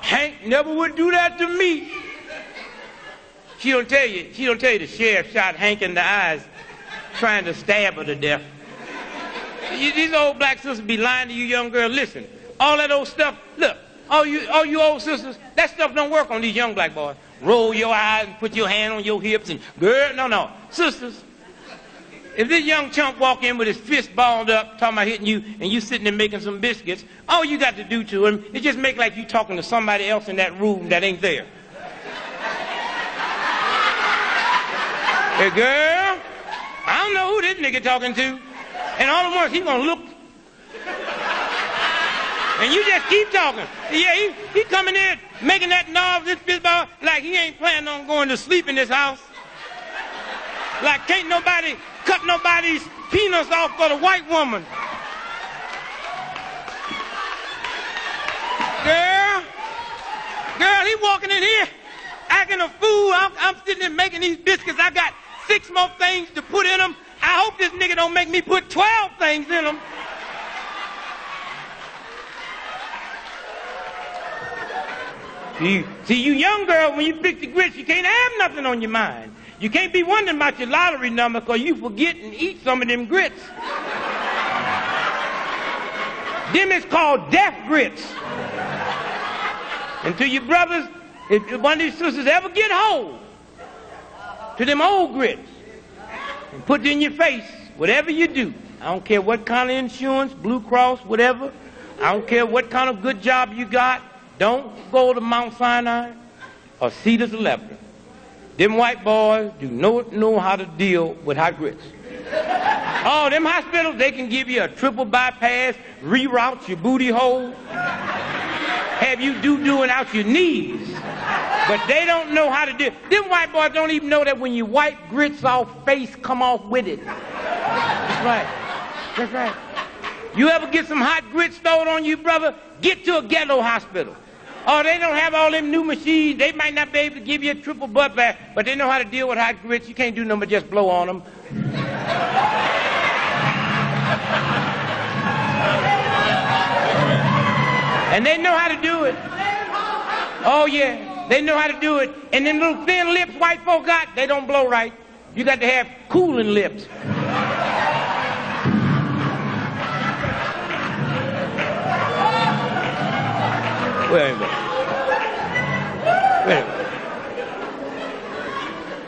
Hank never would do that to me. She don't tell you the sheriff shot Hank in the eyes trying to stab her to death. These old black sisters be lying to you young girls. Listen, all that old stuff, look, all you old sisters, that stuff don't work on these young black boys. Roll your eyes and put your hand on your hips and, girl, no. Sisters, if this young chump walk in with his fist balled up, talking about hitting you, and you sitting there making some biscuits, all you got to do to him is just make like you talking to somebody else in that room that ain't there. Hey, girl, I don't know who this nigga talking to. And all at once, he gonna look. And you just keep talking. Yeah, he coming in, making that knob, this fist ball, like he ain't planning on going to sleep in this house. Like can't nobody cut nobody's peanuts off for the white woman. Girl, he walking in here acting a fool. I'm sitting there making these biscuits. I got 6 more things to put in them. I hope this nigga don't make me put 12 things in them. See, you young girls, when you pick the grits, you can't have nothing on your mind. You can't be wondering about your lottery number because you forget and eat some of them grits. Them is called death grits. And to your brothers, if one of these sisters ever get hold to them old grits and put it in your face, whatever you do, I don't care what kind of insurance, Blue Cross, whatever, I don't care what kind of good job you got, don't go to Mount Sinai or Cedars 11. Them white boys do not know how to deal with hot grits. Oh, them hospitals, they can give you a triple bypass, reroute your booty hole, have you doing out your knees. But they don't know how to do it. Them white boys don't even know that when you wipe grits off, face come off with it. That's right. That's right. You ever get some hot grits thrown on you, brother? Get to a ghetto hospital. Oh, they don't have all them new machines. They might not be able to give you a triple butt back, but they know how to deal with hot grits. You can't do nothing but just blow on them. And they know how to do it. Oh, yeah. They know how to do it. And them little thin lips white folk got, they don't blow right. You got to have cooling lips. Well, anyway.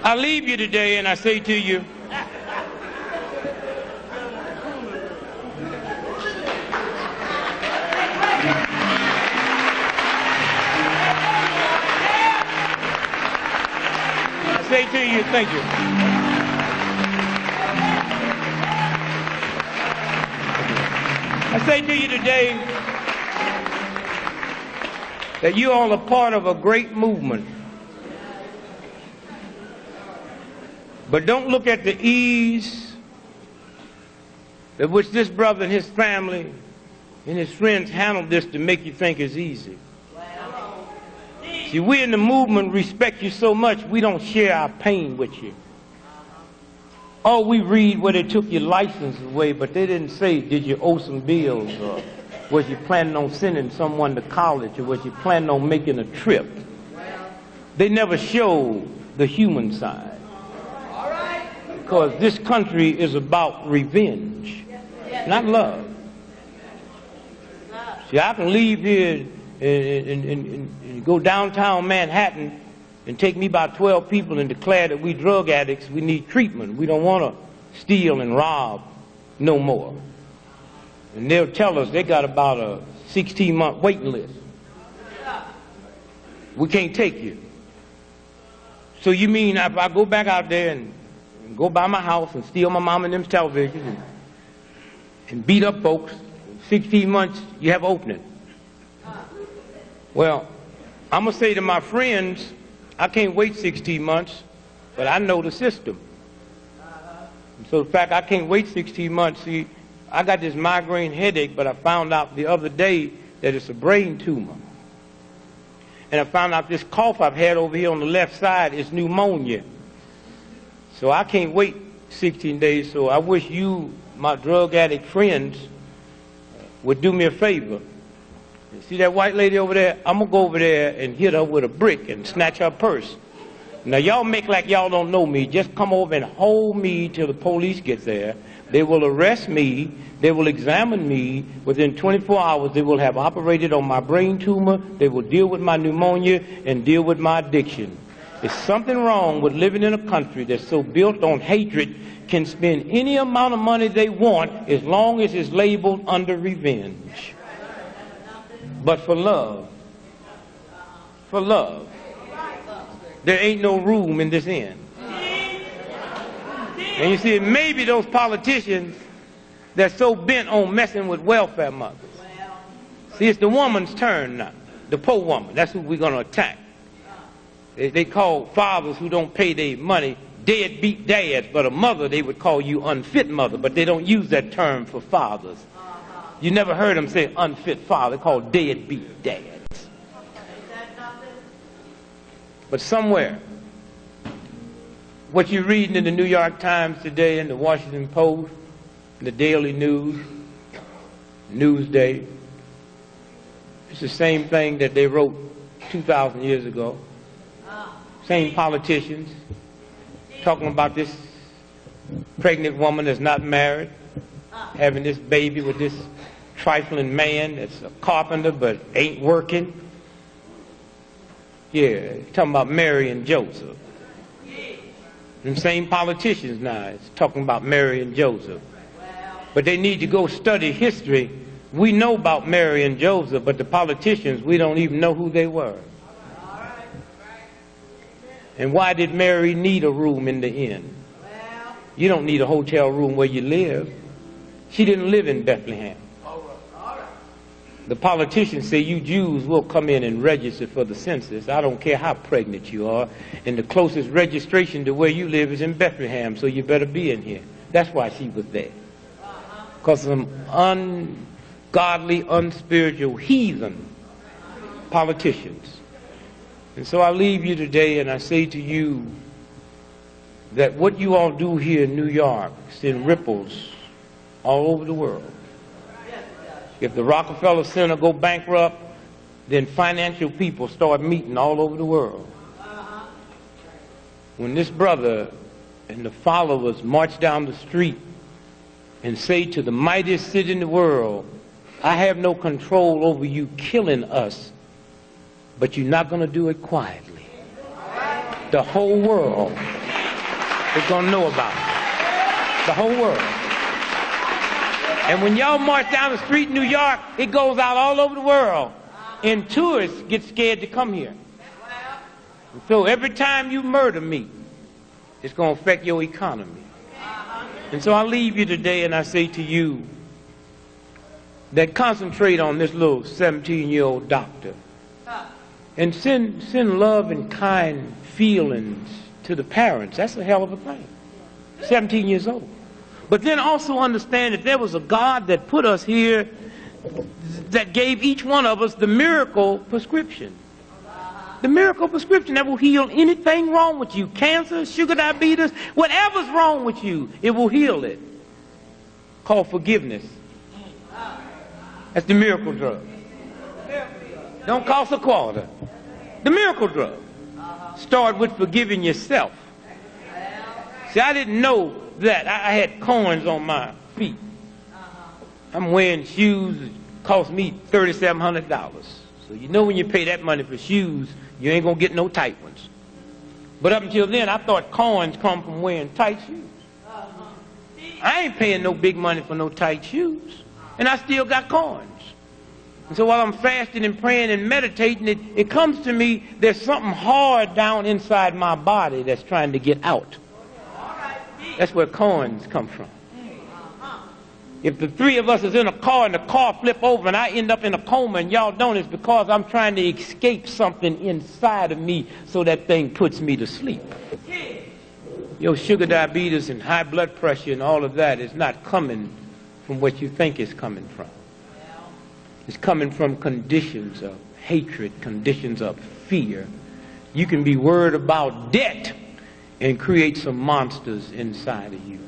I leave you today and I say to you, thank you. I say to you today that you all are part of a great movement. But don't look at the ease at which this brother and his family and his friends handled this to make you think it's easy. See, we in the movement respect you so much, we don't share our pain with you. Oh, we read where they took your license away, but they didn't say, did you owe some bills, or was you planning on sending someone to college, or was you planning on making a trip? They never show the human side. Because this country is about revenge, not love. See, I can leave here and go downtown Manhattan and take me about 12 people and declare that we drug addicts, we need treatment. We don't want to steal and rob no more. And they'll tell us they got about a 16-month waiting list. We can't take you. So you mean if I go back out there and go by my house and steal my mom and them's television and beat up folks, 16 months you have opening? Well, I'm going to say to my friends, I can't wait 16 months, but I know the system. So in fact, I can't wait 16 months. See, I got this migraine headache, but I found out the other day that it's a brain tumor. And I found out this cough I've had over here on the left side is pneumonia. So I can't wait 16 days, so I wish you, my drug addict friends, would do me a favor. See that white lady over there? I'm going to go over there and hit her with a brick and snatch her purse. Now, y'all make like y'all don't know me. Just come over and hold me till the police gets there. They will arrest me. They will examine me. Within 24 hours, they will have operated on my brain tumor. They will deal with my pneumonia and deal with my addiction. There's something wrong with living in a country that's so built on hatred, can spend any amount of money they want as long as it's labeled under revenge. But for love, there ain't no room in this inn. And you see, maybe those politicians that's so bent on messing with welfare mothers. See, it's the woman's turn now, the poor woman. That's who we're going to attack. They call fathers who don't pay their money deadbeat dads, but a mother they would call you unfit mother, but they don't use that term for fathers. You never heard them say unfit father. They're called deadbeat dads. But somewhere, what you're reading in the New York Times today, and the Washington Post, and the Daily News, Newsday, it's the same thing that they wrote 2,000 years ago. Same politicians talking about this pregnant woman that's not married, having this baby with this trifling man that's a carpenter but ain't working. Yeah, talking about Mary and Joseph. Them same politicians now is talking about Mary and Joseph. But they need to go study history. We know about Mary and Joseph, but the politicians, we don't even know who they were. And why did Mary need a room in the inn? You don't need a hotel room where you live. She didn't live in Bethlehem. The politicians say you Jews will come in and register for the census. I don't care how pregnant you are. And the closest registration to where you live is in Bethlehem, so you better be in here. That's why she was there. Because some ungodly, unspiritual heathen politicians. And so I leave you today and I say to you that what you all do here in New York sends ripples all over the world. If the Rockefeller Center go bankrupt, then financial people start meeting all over the world. When this brother and the followers march down the street and say to the mightiest city in the world, I have no control over you killing us, but you're not going to do it quietly. The whole world is going to know about it. The whole world. And when y'all march down the street in New York, it goes out all over the world. And tourists get scared to come here. And so every time you murder me, it's going to affect your economy. And so I leave you today and I say to you that concentrate on this little 17-year-old doctor. And send love and kind feelings to the parents. That's a hell of a thing. 17 years old. But then also understand that there was a God that put us here that gave each one of us the miracle prescription. The miracle prescription that will heal anything wrong with you. Cancer, sugar diabetes, whatever's wrong with you, it will heal it. Called forgiveness. That's the miracle drug. Don't cost a quarter. The miracle drug. Start with forgiving yourself. See, I didn't know that. I had corns on my feet. I'm wearing shoes that cost me $3,700. So you know when you pay that money for shoes, you ain't gonna get no tight ones. But up until then, I thought corns come from wearing tight shoes. I ain't paying no big money for no tight shoes. And I still got corns. And so while I'm fasting and praying and meditating, it comes to me there's something hard down inside my body that's trying to get out. That's where corns come from. If the three of us is in a car and the car flip over and I end up in a coma and y'all don't, it's because I'm trying to escape something inside of me so that thing puts me to sleep. Your sugar diabetes and high blood pressure and all of that is not coming from what you think it's coming from. It's coming from conditions of hatred, conditions of fear. You can be worried about debt and create some monsters inside of you.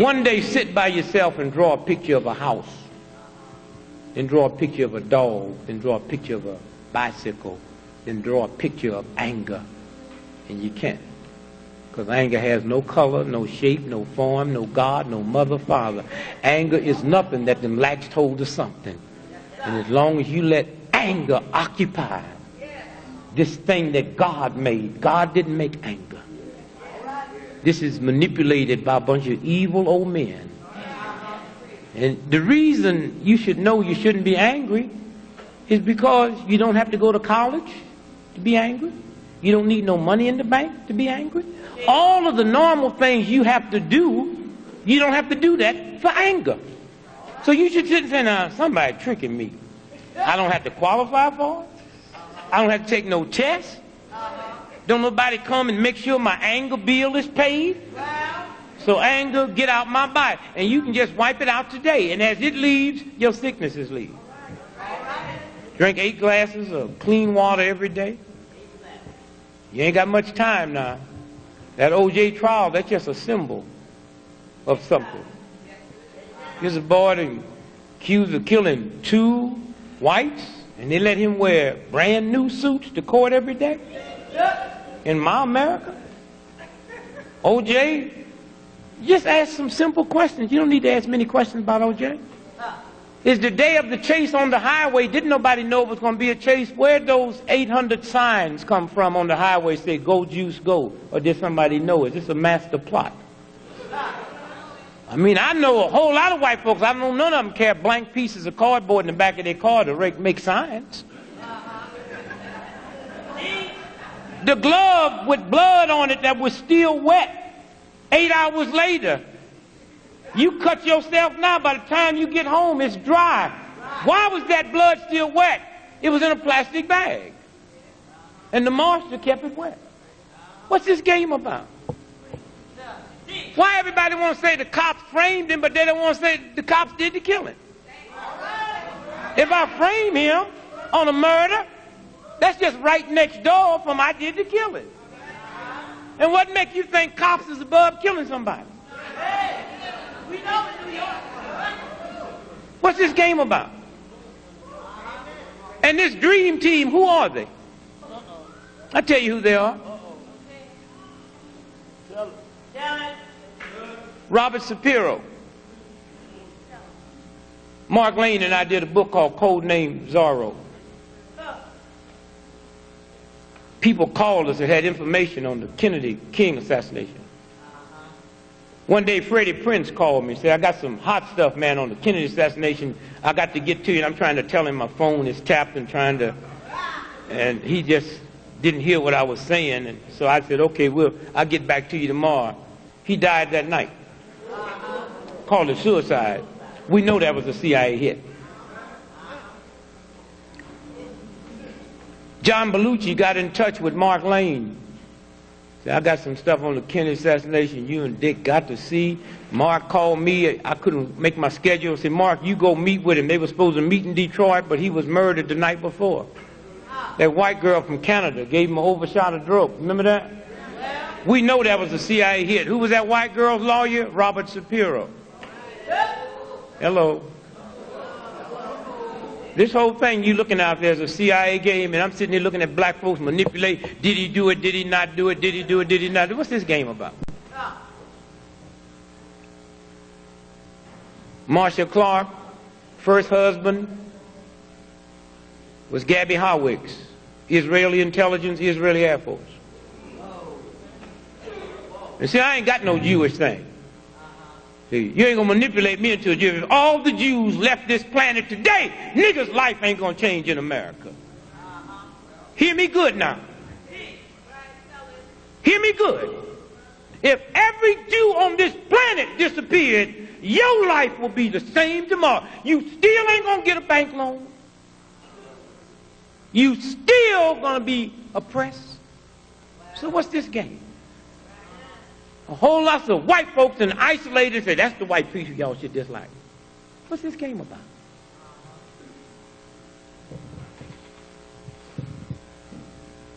One day sit by yourself and draw a picture of a house. Then draw a picture of a dog. Then draw a picture of a bicycle. Then draw a picture of anger. And you can't. Because anger has no color, no shape, no form, no God, no mother, father. Anger is nothing that then latched hold of something. And as long as you let anger occupy this thing that God made, God didn't make anger. This is manipulated by a bunch of evil old men. And the reason you should know you shouldn't be angry is because you don't have to go to college to be angry. You don't need no money in the bank to be angry. All of the normal things you have to do, you don't have to do that for anger. So you should sit and say, now, somebody tricking me. I don't have to qualify for it. I don't have to take no test. Don't nobody come and make sure my anger bill is paid. So anger, get out my body. And you can just wipe it out today. And as it leaves, your sicknesses leave. Drink 8 glasses of clean water every day. You ain't got much time now. That OJ trial, that's just a symbol of something. There's a boy accused of killing 2 whites, and they let him wear brand new suits to court every day. In my America, OJ, just ask some simple questions. You don't need to ask many questions about OJ. It's the day of the chase on the highway. Didn't nobody know it was going to be a chase? Where'd those 800 signs come from on the highway say, go, juice, go? Or did somebody know? Is this a master plot? I mean, I know a whole lot of white folks. I know none of them carry blank pieces of cardboard in the back of their car to make signs. The glove with blood on it that was still wet 8 hours later. You cut yourself now, by the time you get home, it's dry. Why was that blood still wet? It was in a plastic bag. And the marshal kept it wet. What's this game about? Why everybody want to say the cops framed him, but they don't want to say the cops did the killing? If I frame him, on a murder. That's just right next door from I did the killing. And what makes you think cops is above killing somebody? We know in New York. What's this game about? And this dream team, who are they? I tell you who they are. Robert Shapiro. Mark Lane and I did a book called Codename Zorro. People called us and had information on the Kennedy King assassination. One day Freddie Prinze called me and said, I got some hot stuff, man, on the Kennedy assassination. I got to get to you. And I'm trying to tell him my phone is tapped and he just didn't hear what I was saying. And so I said, okay, I'll get back to you tomorrow. He died that night. Called it suicide. We know that was a CIA hit. John Belushi got in touch with Mark Lane. Said, I got some stuff on the Kennedy assassination you and Dick got to see. Mark called me. I couldn't make my schedule. Said, Mark, you go meet with him. They were supposed to meet in Detroit, but he was murdered the night before. That white girl from Canada gave him an overshot of drugs. Remember that? We know that was a CIA hit. Who was that white girl's lawyer? Robert Shapiro. Hello. This whole thing you looking out there is a CIA game, and I'm sitting there looking at black folks manipulate. Did he do it? Did he not do it? Did he do it? Did he not do it? What's this game about? Marcia Clark, first husband, was Gabby Howicks, Israeli intelligence, Israeli Air Force. And see, I ain't got no Jewish thing. See, you ain't gonna manipulate me into a Jew. If all the Jews left this planet today, niggas' life ain't gonna change in America. Hear me good now. Hear me good. If every Jew on this planet disappeared, your life will be the same tomorrow. You still ain't gonna get a bank loan. You still gonna be oppressed. So what's this game? A whole lot of white folks and isolated say, that's the white people y'all should dislike. What's this game about?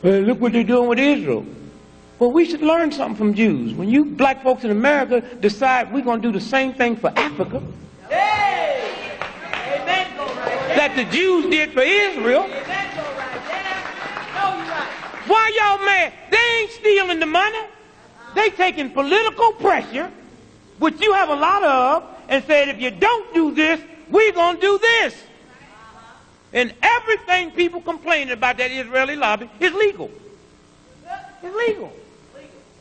Well, look what they're doing with Israel. Well, we should learn something from Jews. When you black folks in America decide we're going to do the same thing for Africa, Hey! Amen, go right there. that the Jews did for Israel, Amen, go right there. No, you're right. why y'all mad? They ain't stealing the money. They taking political pressure, which you have a lot of, and said, if you don't do this, we're going to do this. And everything people complaining about that Israeli lobby is legal. It's legal.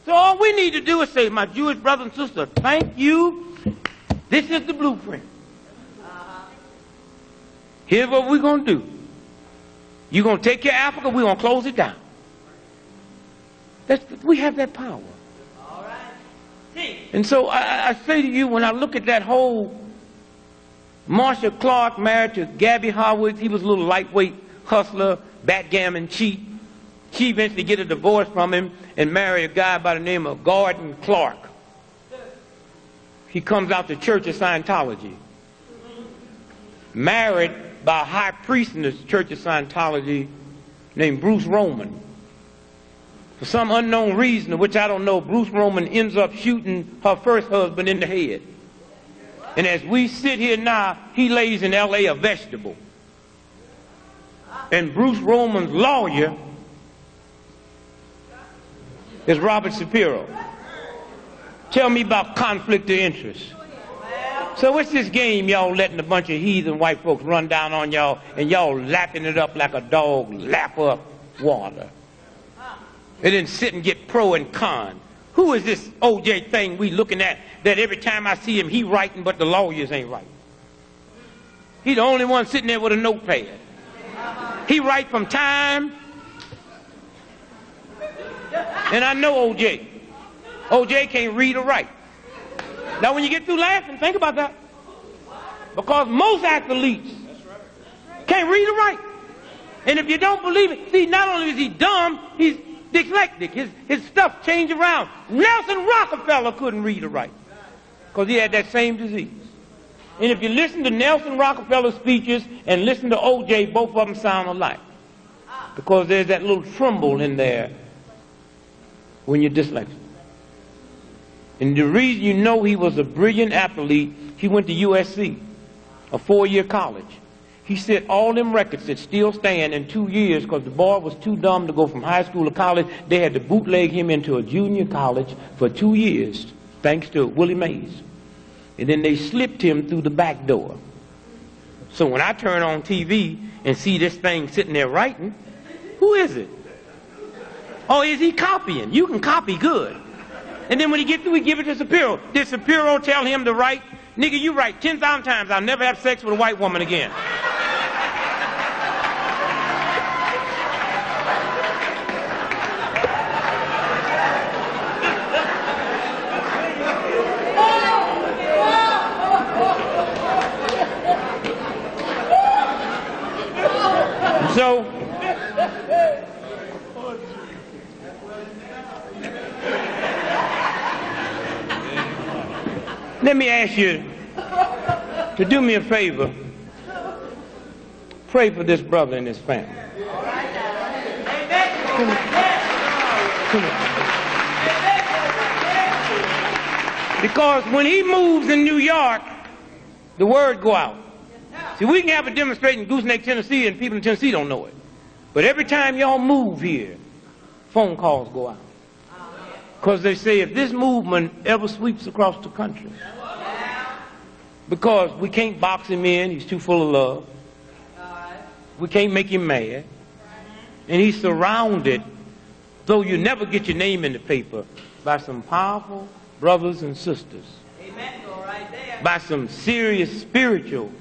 So all we need to do is say, my Jewish brothers and sisters, thank you. This is the blueprint. Here's what we're going to do. You're going to take care of Africa, we're going to close it down. We have that power. And so I say to you, when I look at that whole Marcia Clark married to Gabby Howicks, he was a little lightweight hustler, backgammon cheat. She eventually get a divorce from him and marry a guy by the name of Gordon Clark. He comes out the Church of Scientology. Married by a high priest in the Church of Scientology named Bruce Roman. For some unknown reason, of which I don't know, Bruce Roman ends up shooting her first husband in the head. And as we sit here now, he lays in L.A. a vegetable. And Bruce Roman's lawyer is Robert Shapiro. Tell me about conflict of interest. So what's this game y'all letting a bunch of heathen white folks run down on y'all and y'all lapping it up like a dog lap up water? And then sit and get pro and con. Who is this OJ thing we looking at that every time I see him he writing but the lawyers ain't writing? He the only one sitting there with a notepad. He write from time. And I know OJ. OJ can't read or write. Now when you get through laughing, think about that. Because most athletes can't read or write. And if you don't believe it, see, not only is he dumb, he's dyslexic. His stuff changed around. Nelson Rockefeller couldn't read or write because he had that same disease. And if you listen to Nelson Rockefeller's speeches and listen to O.J., both of them sound alike. Because there's that little tremble in there when you're dyslexic. And the reason you know he was a brilliant athlete, he went to USC, a 4-year college. He set all them records that still stand in 2 years because the boy was too dumb to go from high school to college. They had to bootleg him into a junior college for 2 years, thanks to Willie Mays. And then they slipped him through the back door. So when I turn on TV and see this thing sitting there writing, who is it? Oh, is he copying? You can copy good. And then when he gets through, he give it to Shapiro. Did Shapiro tell him to write? Nigga, you write 10,000 times, I'll never have sex with a white woman again. So, let me ask you to do me a favor. Pray for this brother and his family. Come on. Because when he moves in New York, the word go out. See, we can have a demonstration in Gooseneck, Tennessee, and people in Tennessee don't know it. But every time y'all move here, phone calls go out. Because they say if this movement ever sweeps across the country, because we can't box him in, he's too full of love. We can't make him mad. And he's surrounded, though you never get your name in the paper, by some powerful brothers and sisters. Amen. Go right there. By some serious spiritual